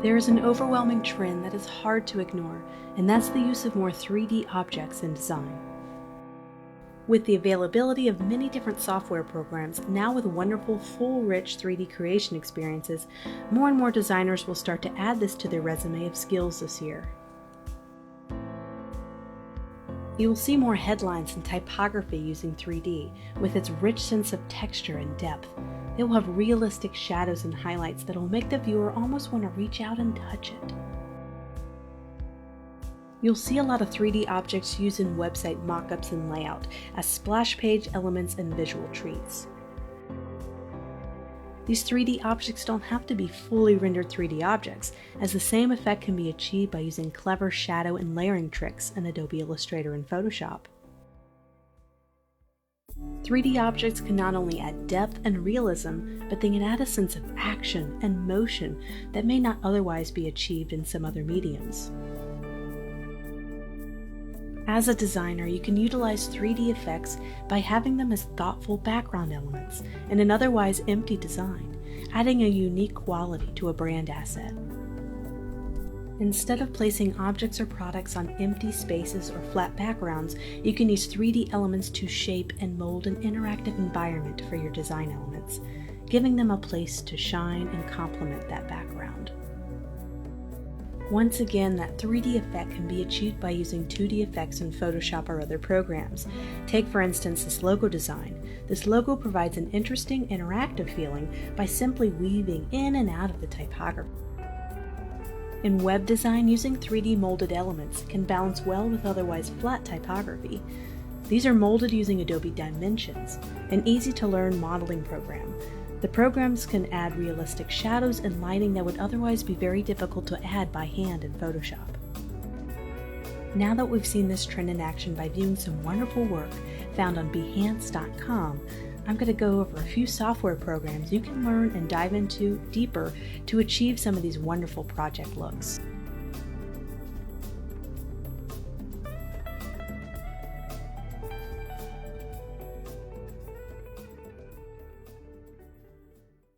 There is an overwhelming trend that is hard to ignore, and that's the use of more 3D objects in design. With the availability of many different software programs, now with wonderful, full, rich 3D creation experiences, more and more designers will start to add this to their resume of skills this year. You will see more headlines and typography using 3D, with its rich sense of texture and depth. It will have realistic shadows and highlights that will make the viewer almost want to reach out and touch it. You'll see a lot of 3D objects used in website mockups and layout as splash page elements and visual treats. These 3D objects don't have to be fully rendered 3D objects, as the same effect can be achieved by using clever shadow and layering tricks in Adobe Illustrator and Photoshop. 3D objects can not only add depth and realism, but they can add a sense of action and motion that may not otherwise be achieved in some other mediums. As a designer, you can utilize 3D effects by having them as thoughtful background elements in an otherwise empty design, adding a unique quality to a brand asset. Instead of placing objects or products on empty spaces or flat backgrounds, you can use 3D elements to shape and mold an interactive environment for your design elements, giving them a place to shine and complement that background. Once again, that 3D effect can be achieved by using 2D effects in Photoshop or other programs. Take for instance this logo design. This logo provides an interesting interactive feeling by simply weaving in and out of the typography. In web design, using 3D molded elements can balance well with otherwise flat typography. These are molded using Adobe Dimensions, an easy-to-learn modeling program. The programs can add realistic shadows and lighting that would otherwise be very difficult to add by hand in Photoshop. Now that we've seen this trend in action by viewing some wonderful work found on Behance.com, I'm going to go over a few software programs you can learn and dive into deeper to achieve some of these wonderful project looks.